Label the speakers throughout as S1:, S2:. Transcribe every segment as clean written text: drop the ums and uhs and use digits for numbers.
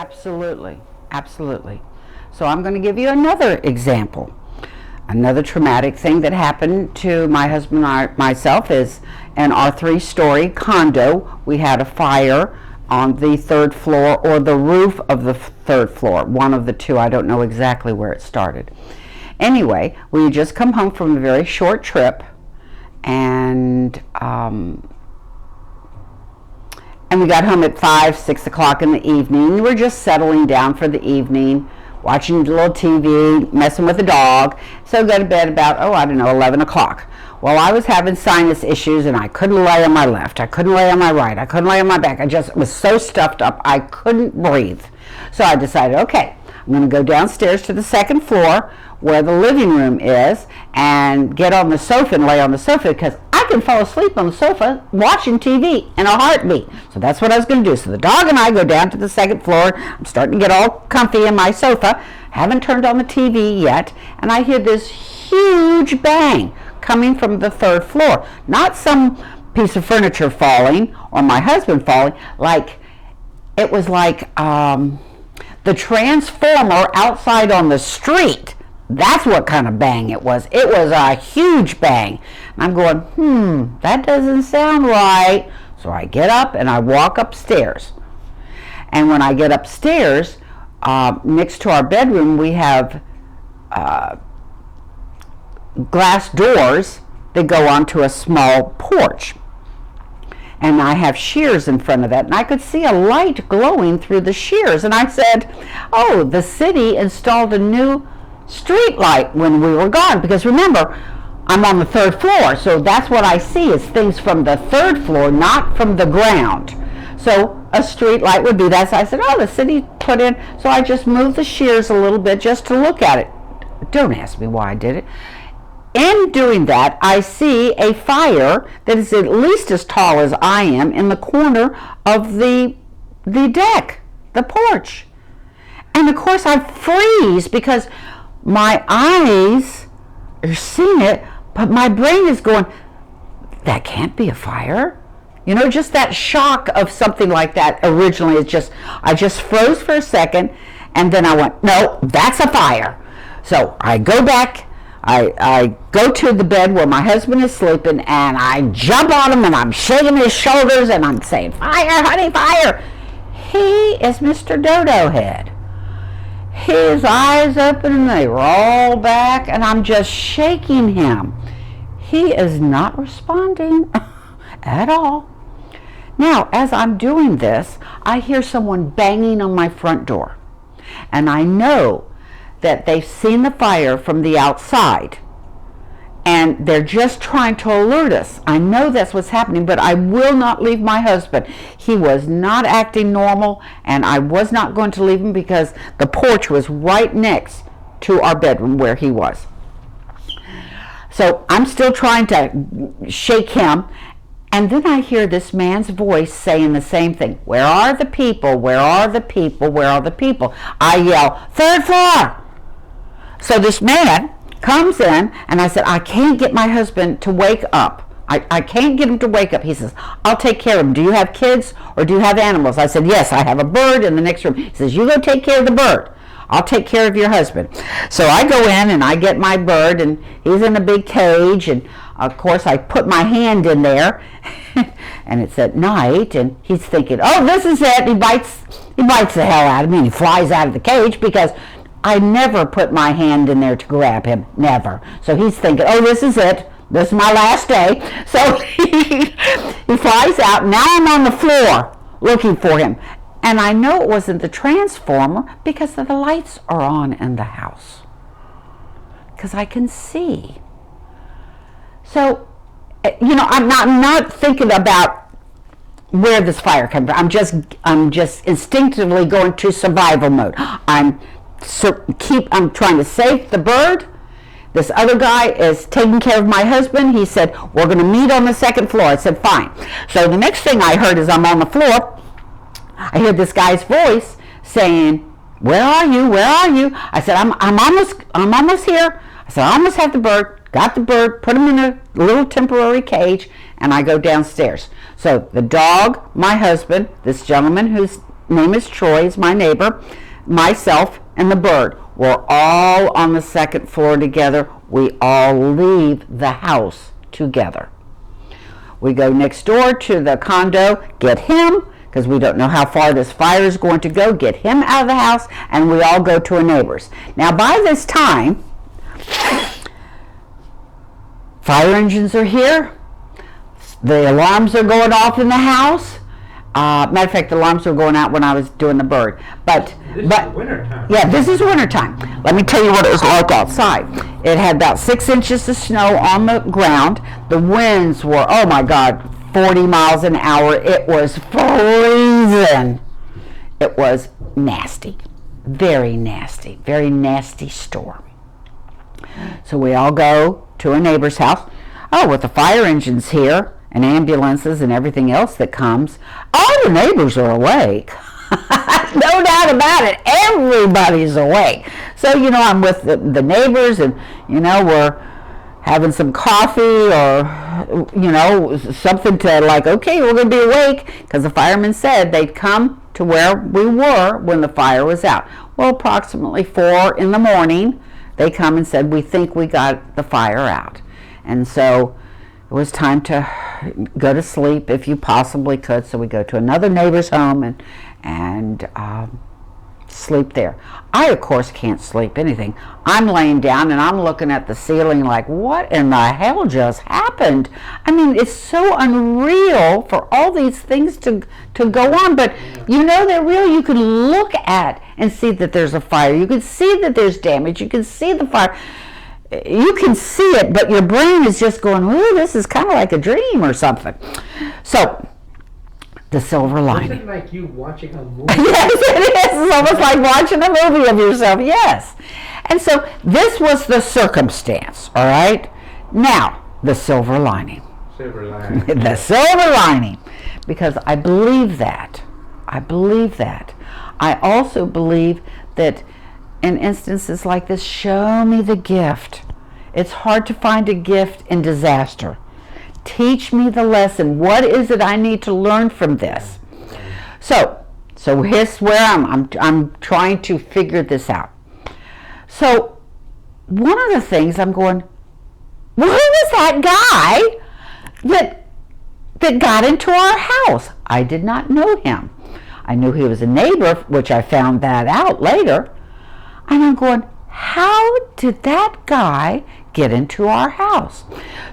S1: Absolutely, absolutely. So I'm going to give you another example. Another traumatic thing that happened to my husband and myself is in our 3-story condo, we had a fire on the 3rd floor or the roof of the 3rd floor. One of the two, I don't know exactly where it started. Anyway, we had just come home from a very short trip, and we got home at 5, 6 o'clock in the evening. We're just settling down for the evening, watching a little TV, messing with the dog. So go to bed about, 11 o'clock. Well, I was having sinus issues, and I couldn't lay on my left. I couldn't lay on my right. I couldn't lay on my back. I just was so stuffed up, I couldn't breathe. So I decided, okay, I'm going to go downstairs to the 2nd floor where the living room is and get on the sofa and lay on the sofa, because I can fall asleep on the sofa watching TV in a heartbeat. So that's what I was going to do. So the dog and I go down to the 2nd floor. I'm starting to get all comfy in my sofa. Haven't turned on the TV yet, and I hear this huge bang coming from the 3rd floor. Not some piece of furniture falling or my husband falling. It was like the transformer outside on the street. That's what kind of bang it was. It was a huge bang. And I'm going, that doesn't sound right. So I get up and I walk upstairs. And when I get upstairs, next to our bedroom, we have glass doors that go onto a small porch. And I have shears in front of that, and I could see a light glowing through the shears. And I said, oh, the city installed a new street light when we were gone, because remember, I'm on the 3rd floor, so that's what I see is things from the 3rd floor, not from the ground. So a street light would be that. So I said, oh, the city put in. So I just moved the shears a little bit just to look at it. Don't ask me why I did it. In doing that, I see a fire that is at least as tall as I am in the corner of the deck, the porch. And of course I freeze because my eyes are seeing it, but my brain is going, that can't be a fire. You know, just that shock of something like that originally is I just froze for a second, and then I went, no, that's a fire. So I go back, I go to the bed where my husband is sleeping, and I jump on him, and I'm shaking his shoulders, and I'm saying, fire, honey, fire. He is Mr. Dodo Head. His eyes open and they roll back, and I'm just shaking him. He is not responding at all. Now, as I'm doing this, I hear someone banging on my front door. And I know that they've seen the fire from the outside. And they're just trying to alert us. I know that's what's happening, but I will not leave my husband. He was not acting normal, and I was not going to leave him because the porch was right next to our bedroom where he was. So I'm still trying to shake him, and then I hear this man's voice saying the same thing. Where are the people? Where are the people? Where are the people? I yell, 3rd floor! So this man comes in, and I said, I can't get my husband to wake up. I can't get him to wake up. He says, I'll take care of him. Do you have kids or do you have animals? I said, yes, I have a bird in the next room. He says, you go take care of the bird. I'll take care of your husband. So I go in and I get my bird, and he's in a big cage, and of course I put my hand in there and it's at night, and he's thinking, oh, this is it. He bites the hell out of me, and he flies out of the cage because I never put my hand in there to grab him, never. So he's thinking, oh, this is it. This is my last day. So he flies out. Now I'm on the floor looking for him. And I know it wasn't the transformer because the lights are on in the house. Because I can see. So, you know, I'm not thinking about where this fire came from. I'm just instinctively going to survival mode. I'm trying to save the bird. This other guy is taking care of my husband. He said, we're going to meet on the 2nd floor. I said, fine. So the next thing I heard is I'm on the floor. I hear this guy's voice saying, where are you? Where are you? I said, I'm almost here. I said, I almost have the bird. Got the bird, put him in a little temporary cage, and I go downstairs. So the dog, my husband, this gentleman who's name is Troy, is my neighbor, myself, and the bird. We're all on the second floor together. We all leave the house together. We go next door to the condo, get him, because we don't know how far this fire is going to go, get him out of the house, and we all go to a neighbor's. Now, by this time, fire engines are here. The alarms are going off in the house. Matter of fact, the alarms were going out when I was doing the bird. This is winter time. Yeah, this is winter time. Let me tell you what it was like outside. It had about 6 inches of snow on the ground. The winds were, oh my God, 40 miles an hour. It was freezing. It was nasty. Very nasty storm. So we all go to a neighbor's house. Oh, with the fire engines here and ambulances and everything else that comes, all the neighbors are awake. No doubt about it. Everybody's awake. So, I'm with the neighbors, and, we're having some coffee or, something to like, okay, we're going to be awake, because the firemen said they'd come to where we were when the fire was out. Well, approximately 4 in the morning, they come and said, we think we got the fire out. And so it was time to go to sleep if you possibly could. So we go to another neighbor's home and sleep there. I, of course, can't sleep anything. I'm laying down and I'm looking at the ceiling like, what in the hell just happened? I mean, it's so unreal for all these things to go on, but they're real. You can look at and see that there's a fire. You can see that there's damage. You can see the fire. You can see it, but your brain is just going, ooh, this is kind of like a dream or something. So, the silver lining.
S2: Is it like you watching a movie?
S1: Yes, it is. It's almost like watching a movie of yourself, yes. And so, this was the circumstance, all right? Now, the silver lining.
S2: Silver lining.
S1: The silver lining. Because I believe that. I also believe that in instances like this, show me the gift. It's hard to find a gift in disaster. Teach me the lesson. What is it I need to learn from this? So here's where I'm trying to figure this out. So one of the things I'm going, well, who was that guy that got into our house? I did not know him. I knew he was a neighbor, which I found that out later. And I'm going, how did that guy get into our house?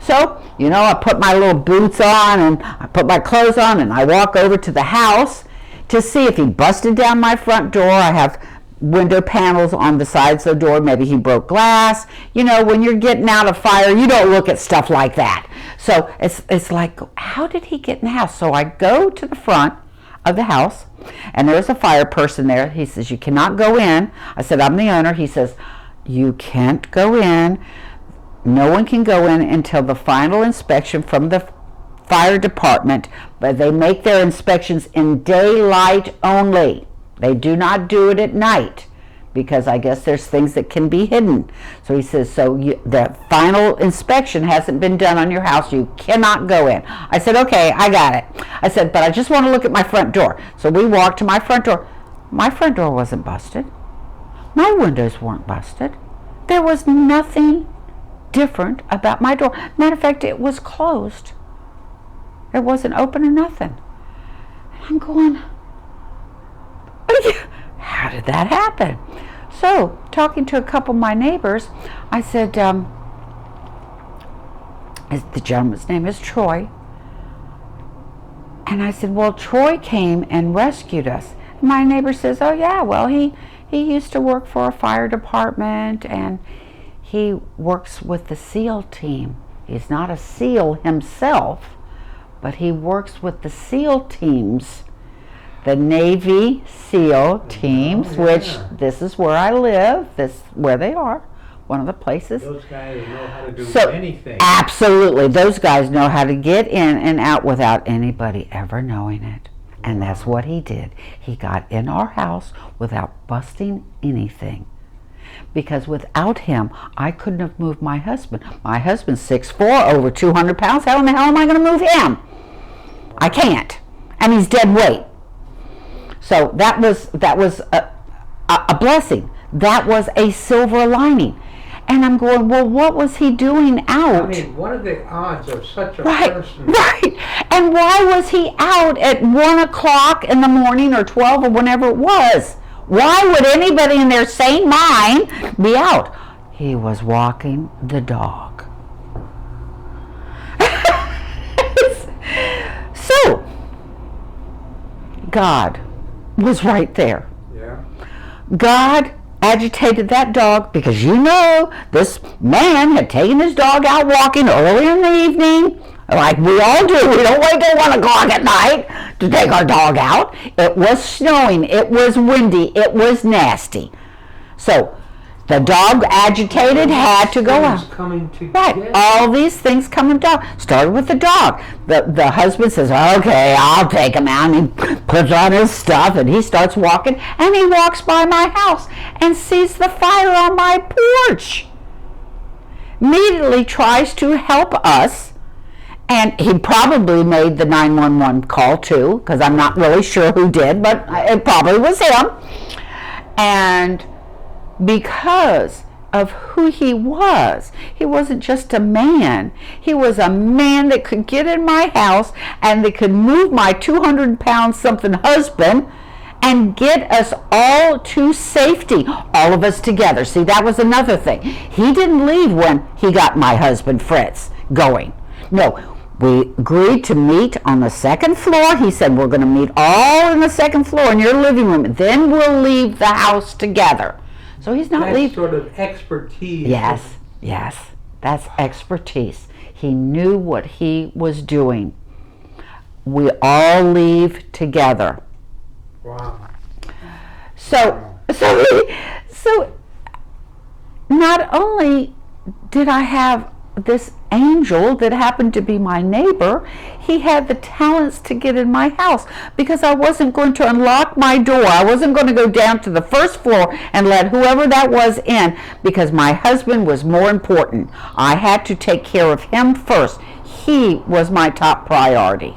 S1: So, I put my little boots on and I put my clothes on and I walk over to the house to see if he busted down my front door. I have window panels on the sides of the door. Maybe he broke glass. When you're getting out of fire, you don't look at stuff like that. So it's like, how did he get in the house? So I go to the front of the house, and there's a fire person there. He says, you cannot go in. I said, I'm the owner. He says, you can't go in. No one can go in until the final inspection from the fire department, but they make their inspections in daylight only. They do not do it at night, because I guess there's things that can be hidden. So he says, the final inspection hasn't been done on your house. You cannot go in. I said, okay, I got it. I said, but I just want to look at my front door. So we walked to my front door. My front door wasn't busted. My windows weren't busted. There was nothing different about my door. Matter of fact, it was closed. It wasn't open or nothing. I'm going, how did that happen? So, talking to a couple of my neighbors, I said, the gentleman's name is Troy. And I said, well, Troy came and rescued us. And my neighbor says, oh yeah, well, he used to work for a fire department, and he works with the SEAL team. He's not a SEAL himself, but he works with the SEAL teams. The Navy SEAL teams, which this is where I live, where they are, one of the places.
S2: Those guys know how to do anything.
S1: Absolutely. Those guys know how to get in and out without anybody ever knowing it. And that's what he did. He got in our house without busting anything. Because without him, I couldn't have moved my husband. My husband's 6'4", over 200 pounds. How in the hell am I going to move him? I can't. And he's dead weight. So that was a blessing. That was a silver lining. And I'm going, well, what was he doing out?
S2: I mean, what are the odds of such a
S1: Right,
S2: person?
S1: right. And why was he out at 1 o'clock in the morning or 12 or whenever it was? Why would anybody in their sane mind be out? He was walking the dog. So, God was right there.
S2: Yeah.
S1: God agitated that dog because this man had taken his dog out walking early in the evening, like we all do. We don't wait till 1 o'clock at night to take our dog out. It was snowing, it was windy, it was nasty. So the dog, agitated, had to go out.
S2: Coming together.
S1: Right, all these things coming down. Started with the dog. The husband says, okay, I'll take him out. And he puts on his stuff and he starts walking. And he walks by my house and sees the fire on my porch. Immediately tries to help us. And he probably made the 911 call too, because I'm not really sure who did, but it probably was him. And because of who he wasn't just a man. He was a man that could get in my house and that could move my 200-pound something husband and get us all to safety, all of us together. See, that was another thing. He didn't leave when he got my husband Fritz going. No, we agreed to meet on the second floor. He said, we're going to meet all in the second floor in your living room. Then we'll leave the house together. So he's not leaving.
S2: That's sort of expertise.
S1: Yes, that's expertise. He knew what he was doing. We all leave together.
S2: Wow.
S1: So not only did I have this angel that happened to be my neighbor, he had the talents to get in my house, because I wasn't going to unlock my door. I wasn't going to go down to the first floor and let whoever that was in, because my husband was more important. I had to take care of him first. He was my top priority.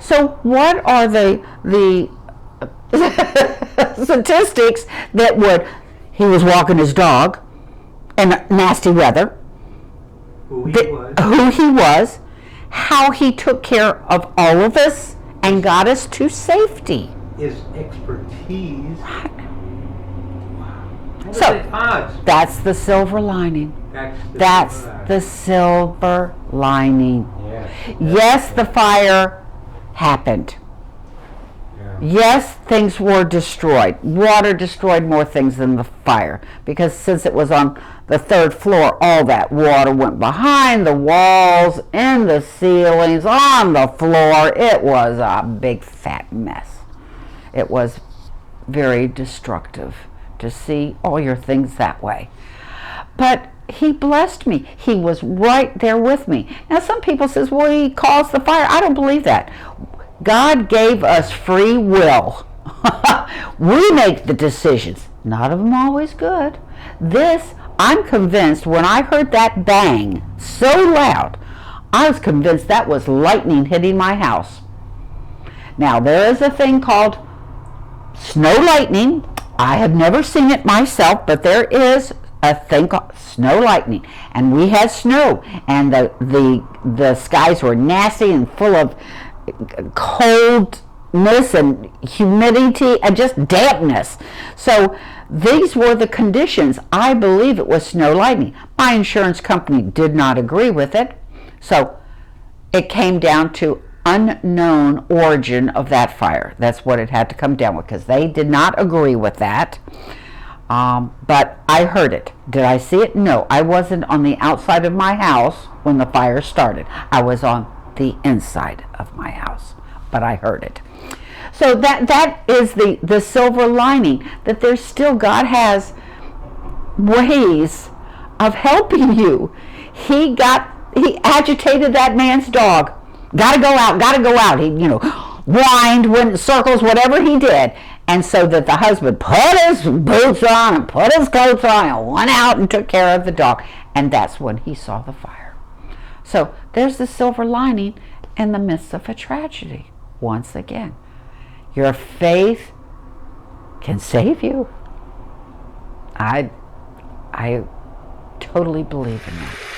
S1: So what are the statistics that he was walking his dog in nasty weather,
S2: who he was,
S1: how he took care of all of us and got us to safety.
S2: His expertise.
S1: Right.
S2: Wow. What
S1: So,
S2: are the odds?
S1: that's the silver lining. That's the silver lining.
S2: Yes.
S1: Yes, the fire happened.
S2: Yeah.
S1: Yes, things were destroyed. Water destroyed more things than the fire, because since it was on the third floor, all that water went behind the walls, in the ceilings, on the floor. It was a big fat mess. It was very destructive to see all your things that way. But he blessed me. He was right there with me. Now some people says, well, he caused the fire. I don't believe that. God gave us free will. We make the decisions. Not of them always good. I'm convinced, when I heard that bang so loud, I was convinced that was lightning hitting my house. Now, there is a thing called snow lightning. I have never seen it myself, but there is a thing called snow lightning. And we had snow, and the skies were nasty and full of coldness and humidity and just dampness. So these were the conditions. I believe it was snow lightning. My insurance company did not agree with it. So it came down to unknown origin of that fire. That's what it had to come down with, because they did not agree with that. But I heard it. Did I see it? No. I wasn't on the outside of my house when the fire started. I was on the inside of my house, but I heard it. So that is the silver lining, that there's still, God has ways of helping you. He agitated that man's dog. Gotta go out. He, whined, went in circles, whatever he did. And so that the husband put his boots on and put his coats on and went out and took care of the dog. And that's when he saw the fire. So there's the silver lining in the midst of a tragedy, once again. Your faith can save you. I totally believe in that.